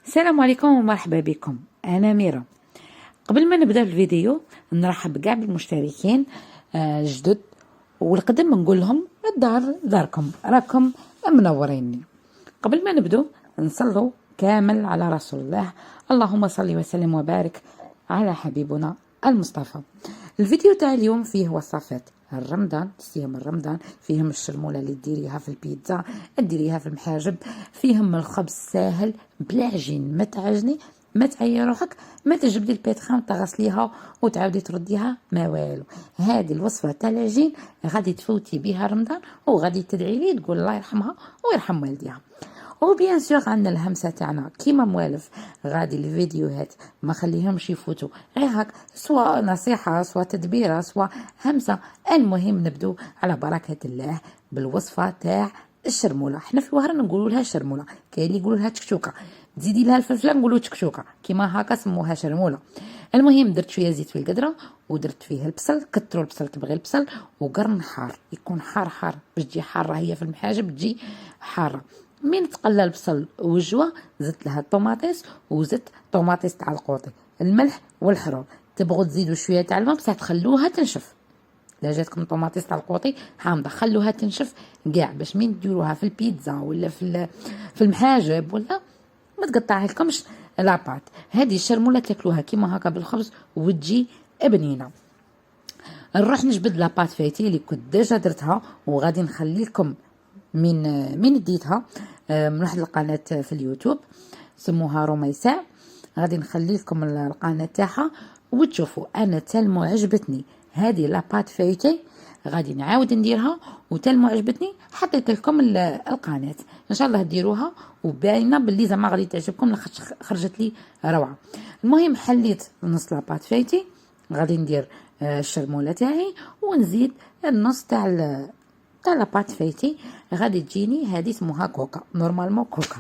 السلام عليكم ومرحبا بكم. انا ميرا. قبل ما نبدا الفيديو نرحب كاع بالمشتركين جدد، والقدم نقول لهم الدار داركم، راكم منوريني. قبل ما نبدو نصلوا كامل على رسول الله، اللهم صل وسلم وبارك على حبيبنا المصطفى. الفيديو تاع اليوم فيه وصفات الرمضان، صيام الرمضان، فيهم الشرموله اللي ديريها في البيتزا، ديريها في المحاجب، فيهم الخبز ساهل بلا عجين، ما تعجني ما تعيي روحك، ما تجبدي البيتخام تغسليها وتعاودي ترديها، ما والو. هذه الوصفه تاع العجين غادي تفوتي بها رمضان، وغادي تدعي لي تقول الله يرحمها ويرحم والديها. وبيان سور عندنا الهمسه تاعنا كيما موالف، غادي الفيديوهات ما خليهمش يفوتوا غير هاك، سواء نصيحه سواء تدبيره سواء همسه. المهم نبدو على بركه الله بالوصفه تاع الشرموله. حنا في الوهران نقولوا لها شرموله، كاين اللي يقولوا لها تكشوكه، تزيدي لها الفلفله نقولوا تكشوكه، كيما هكا سموها شرموله. المهم درت شويه زيت في القدره ودرت فيه البصل، كثروا البصل تبغي البصل، وقرن حار يكون حار حار باش تجي حاره، هي في المحاجب تجي حاره. من تقلى البصل والجوا زدت لها الطوماطيس، وزدت طوماطيس تاع القوطي، الملح والحرور. تبغوا تزيدوا شويه تاع الماء بصح تخلوها تنشف. لا جاتكم طوماطيس تاع القوطي حامضه خلوها تنشف كاع، باش من ديروها في البيتزا ولا في المحاجب ولا ما تقطعها لكمش لاباط. هذه الشرموله تاكلوها كيما هكا بالخبز وتجي بنينه. نروح نجبد لاباط فايتي اللي كنت ديجا درتها، وغادي نخلي لكم من ديتها من واحد القناه في اليوتيوب سموها رميساء، غادي نخلي لكم القناه تاعها وتشوفوا. انا تالمو عجبتني هذه لاباط فايتي، غادي نعاود نديرها، وتالمو عجبتني حطيت لكم القناه، ان شاء الله ديروها وباينه باللي زعما غادي تعجبكم، خرجت لي روعه. المهم حليت نص لاباط فايتي، غادي ندير الشرموله تاعي ونزيد النص تاع لاباط فايتي، غادي تجيني هذه اسمها كوكا، نورمالمون كوكا.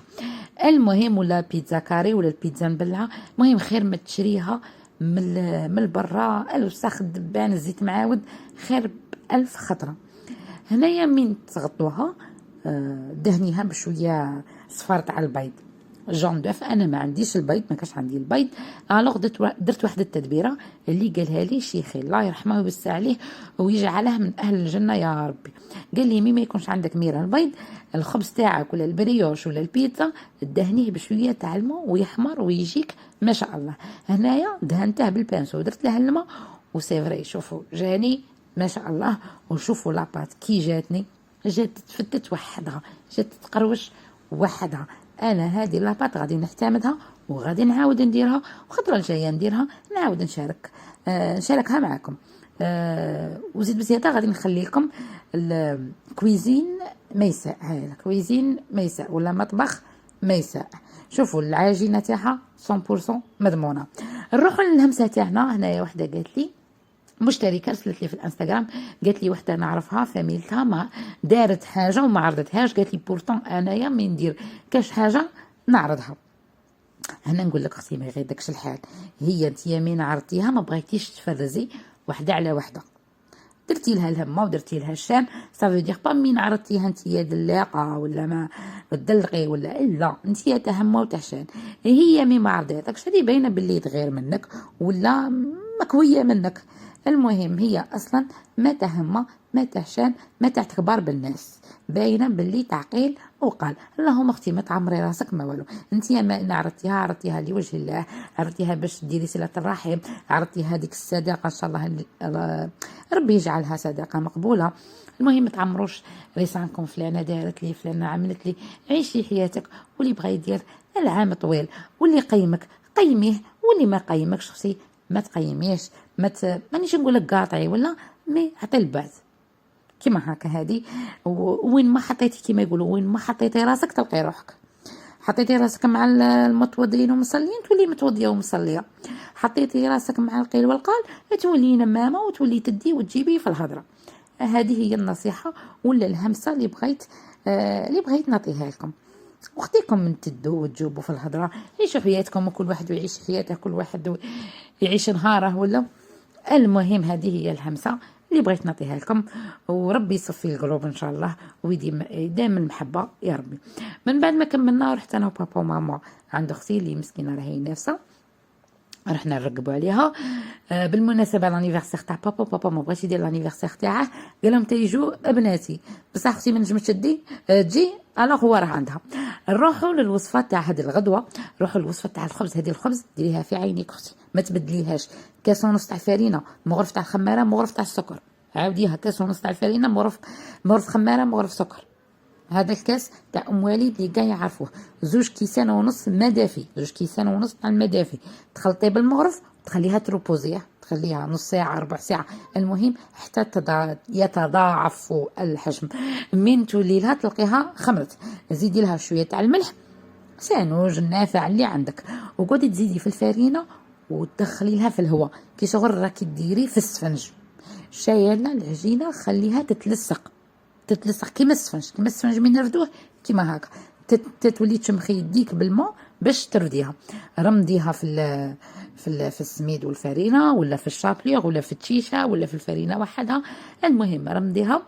المهم ولا بيتزا كاري ولا البيتزا مبلعه، المهم خير ما تشريها من برا، الوسخ الدبان الزيت معاود خير بألف خطره. هنايا من تغطوها دهنيها بشويه صفار تاع البيض جون دوف. انا ما عنديش البيض، ما كاش عندي البيض، الوغ درت واحد التدبيره اللي قالها لي شيخي الله يرحمه ويوسع عليه ويجعله من اهل الجنه يا ربي. قال لي ما يكونش عندك ميرا البيض، الخبز تاعك ولا البريوش ولا البيتزا دهنيه بشويه تاع الماء ويحمر ويجيك ما شاء الله. هنايا دهنته بالبانسو ودرت له الماء وسيفري، شوفوا جاني ما شاء الله. وشوفوا لاباط كي جاتني، جات تفتت وحدها، جات تقروش وحدها. انا هذه لاباط غادي نعتمدها وغادي نعاود نديرها، وخطره الجايه نديرها نعاود نشاركها معكم. وزيد بزياده غادي نخلي لكم الكويزين ميساء، هاي الكويزين ميساء ولا مطبخ ميساء. شوفوا العجينه تاعها 100% مضمونه. نروحوا للهمسه تاعنا. هنايا وحده قالت لي مشتركه رسلت لي في الانستغرام، قالت لي وحده نعرفها فاميلتها ما دارت حاجه وما عرضتهاش، قالت لي بورتون انايا من ندير كاش حاجه نعرضها. هنا نقول لك اختي ما غير داكش الحال، هي انت يمين عرضتيها ما بغيتيش تفرزي وحده على وحده، درتي لها الهمه ودرتي لها الشام، صافي دير با مين عرضتيها انت يا دلاقه ولا ما تدلقي ولا لا، انت يا تهمه وتحشان. هي مي ما عرضتكش هذه باينه باللي تغير منك ولا مكويه منك. المهم هي اصلا ما تهمه ما تحشان ما تعتكبر بالناس، باينه باللي تعقيل وقال. اللهم اختي ما تعمري راسك ما والو، انت ما عرضتيها لوجه الله، عرضتيها باش ديري صله الرحم، عرضتيها هذيك الصداقه ان شاء الله ربي يجعلها صداقه مقبوله. المهم ما تعمروش لسانكم فلانه دارت لي فلانه عملت لي، عيشي حياتك، واللي بغى يدير العام طويل، واللي قيمك قيميه، واللي ما قيمكش اختي ما تقيميش، مانيش نقول لك قاطعي ولا مي عطي البعد كيما هكا. هذه وين ما حطيتي كيما يقولوا وين ما حطيتي راسك تلقي روحك. حطيتي راسك مع المتوضئين ومصلين تولي متوضيه ومصليه، حطيتي راسك مع القيل والقال تولي نمامه وتولي تدي وتجيبي في الهضره. هذه هي النصيحه ولا الهمسه اللي بغيت نعطيها لكم. وخديكم من تدوا وتجوبوا في الهضره، عيشوا حياتكم وكل واحد يعيش حياته، كل واحد يعيش نهاره ولا. المهم هذه هي الهمسه اللي بغيت نعطيها لكم، وربي يصفي القلوب ان شاء الله ويديم دائما المحبه يا ربي. من بعد ما كملنا رحت انا وبابا وماما عند اختي اللي مسكينه راهي نافسه، رحنا نرقبوا عليها. بالمناسبه لانيفرسير تاع بابا ما بغاش يدير لانيفرسير تاعه، قال لهم تيجوا ابناتي، بصح اختي ما نجمتش تجي الوغ هو راه عندها. نروحوا للوصفه تاع هذه الغدوه، نروحوا للوصفه تاع الخبز. هذه الخبز ديريها في عينيك اختي، ما تبدليهاش. كاس ونص تاع الفرينه، مغرف تاع الخماره، مغرف تاع السكر. عاوديها، كاس ونص تاع الفرينه، مغرف خماره، مغرف سكر. هذا الكاس تاع ام وليد اللي كاع يعرفوه. 2 كيسان ونص ما دافي، 2 كيسان ونص تاع الماء دافي، تخلطيه بالمغرف تخليها تروبوزيه، تخليها نص ساعه ربع ساعه، المهم حتى يتضاعف الحجم. من تولي لها تلقيها خمرت، زيدي لها شويه تاع الملح سانوج النافع اللي عندك، وقعدي تزيدي في الفرينه وتدخلي لها في الهواء كي شغل راكي ديري في السفنج. شايله العجينه خليها تتلصق كيما السفنج من نردوه كيما هكا، تولي تشمخي يديك بالماء باش ترديها. رمديها في السميد والفرينه، ولا في الشابليغ، ولا في التشيشه، ولا في الفرينه وحدها. المهم رمديها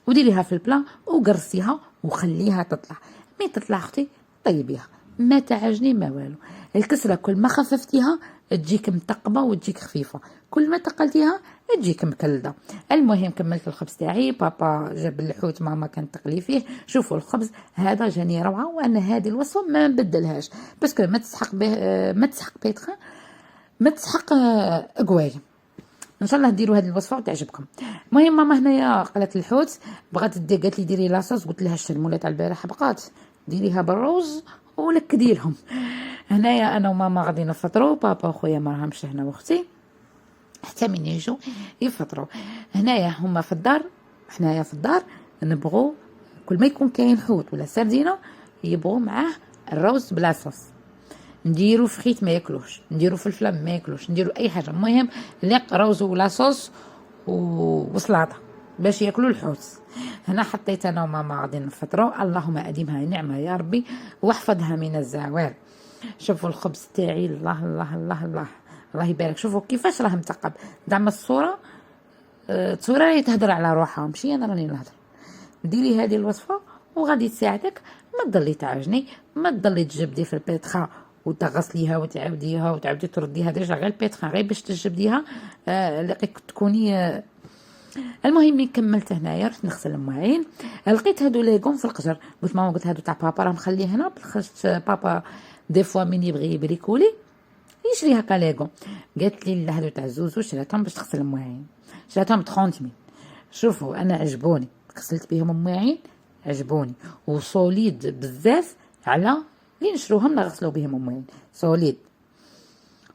وديريها في البلا وقرصيها وخليها تطلع. مين تطلع اختي طيبيها، ما تعجني ما والو. الكسره كل ما خففتيها تجيك متقبه وتجيك خفيفه، كل ما تقلتيها تجيك مكلده. المهم كملت الخبز تاعي، بابا جاب الحوت، ماما كانت تقلي فيه. شوفوا الخبز هذا جاني روعه، وانا هذه الوصفه ما نبدلهاش باسكو ما تسحق بيتخا، ما تسحق قواي. ان شاء الله ديروا هذه الوصفه وتعجبكم. المهم ماما هنايا قالت الحوت بغات قالت لي ديري لاصوص، قلت لها الشرموله تاع البارح بقات، ديريها بالروز ونكدي لهم. هنايا انا وماما غادي نفطروا، بابا وخويا ما راهمش هنا واختي حتى من يجوا يفطروا. هنايا هما في الدار، حنايا في الدار نبغوا كل ما يكون كاين حوت ولا سردينه يبغوا معاه الروز بلا صوص، نديرو فخيت ما ياكلوش، نديرو فلفله ما ياكلوش، نديرو اي حاجه، المهم ليق روز ولا صوص وسلطه باش ياكلوا الحوت. هنا حطيت انا وماما غادي نفطروا، اللهم اديمها نعمه يا ربي واحفظها من الزوال. شوفوا الخبز تاعي، الله الله الله الله الله يبارك. شوفوا كيفاش راه متقب، زعما الصوره راهي تهدر على روحها، ماشي انا راني نهضر. ديري هذه الوصفه وغادي تساعدك، ما تضلي تعجني، ما تضلي تجبدي في البيتخا وتغسليها وتعاوديها وتعاودي ترديها، ديجا غير البيتخا غير باش تجبديها لقيت تكوني. المهم ملي كملت هنايا رحت نغسل المواعين، لقيت هادو ليغون في القجر، قلت ماما قلت هادو تاع بابا راه مخليه هنا، بالخرجت بابا دي فوا من يبغي يبريكولي يشري هكا ليغون. قالت لي لا هادو تاع زوزو شريتهم باش تغسل المواعين، شريتهم 30 ميل. شوفوا انا عجبوني، غسلت بهم المواعين عجبوني وصوليد بزاف على اللي نشروهم نغسلوا بهم المواعين، صوليد.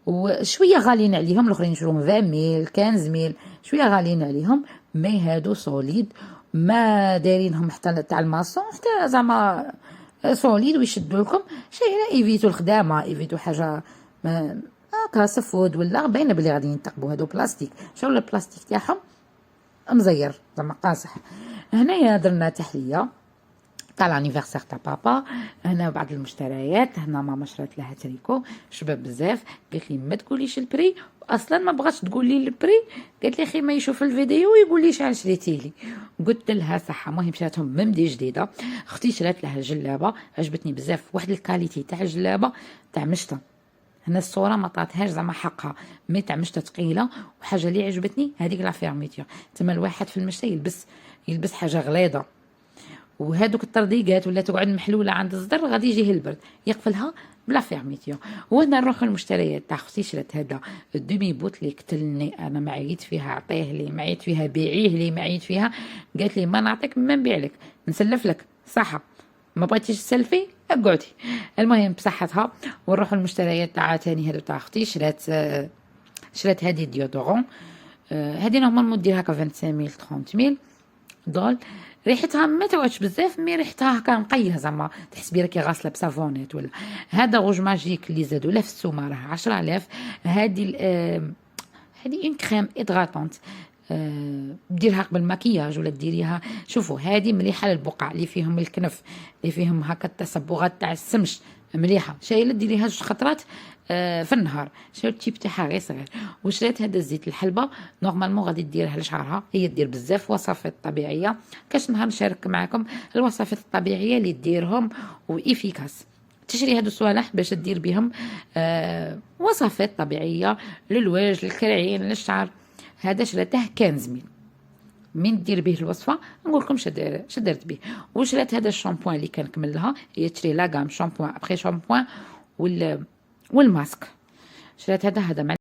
وشويه غاليين عليهم، الاخرين نشروهم 20 ميل 15 ميل، شويه غاليين عليهم، مي هادو صوليد ما دايرينهم حتى تاع الماسون، حتى زعما صوليد ويشدوا لكم. شايله ايفيتو الخدامه، ايفيتو حاجه هكا سفود ولا باينه بلي غادي ينتقبوا. هادو بلاستيك، شوف البلاستيك تاعهم مزير زعما قاصح. هنايا درنا تحليه تاع لانيفرسير تاع بابا، هنا بعض المشتريات. هنا ماما شرات لها تريكو شباب بزاف، قالت لي ما تقوليش البري، اصلا ما بغاتش تقول لي البري، قالت لي خي ما يشوف الفيديو ويقول لي شحال شريتي لي. قلت لها صح. المهم شراتهم ممدي جديده. اختي شرات لها جلابه عجبتني بزاف، واحد الكاليتي تاع الجلابه تاع مشطه، هنا الصوره ما طاتهاش زعما حقها، مي تاع مشطه ثقيله. وحاجه اللي عجبتني هذيك لا فيرميتور، تما الواحد في المشتى يلبس حاجه غليظه، وهذوك الطرديقات ولا تقعد محلوله عند الصدر غادي يجيه البرد يقفلها بلا فيرميتيو. وهنا نروح المشتريات تاع اختي شرات هذا الدومي بوت اللي قتلني، انا معيت فيها عطيه لي، معيت فيها بيعيه لي، معيت فيها. قالت لي ما نعطيك ما نبيع لك، نسلف لك صحه، ما بغيتيش تسلفي اقعدي. المهم بصحتها. ونروح المشتريات تاع تاني هذو تاع اختي شرات هذه ديودورون، هذه هما المدير هكا 25 ميل 30 ميل دول. ريحتها ما توعدش بزاف، مي ريحتها هكا نقيه زعما تحسبي راكي غاسله بصافونيت ولا. هذا غوج ماجيك اللي زادوا له في السومه راه 10000. هذه اون كريم ادغاتونت، ديرها قبل المكياج ولا ديريها. شوفوا هذه مليحه للبقع اللي فيهم الكنف، اللي فيهم هكا التصبغات تاع السمش، مليحه. شايله ديريها 2 خطرات في النهار. شايله التيب تاعها غير صغير. وشريت هذا الزيت الحلبه نورمالمون غادي ديرها لشعرها. هي دير بزاف وصفات طبيعيه، كاش نهار نشارك معكم الوصفات الطبيعيه اللي ديرهم وإفيكاس. تشري هادو الصوالح باش دير بهم وصفات طبيعيه للوجه للكرعين للشعر. هذا شريته 15 من دير به الوصفه نقول لكم شدرت به. وشريت هذا الشامبوان اللي كنكمل لها، هي تشري لاغام شامبوان ابخي شامبوان والماسك. شريت هذا مع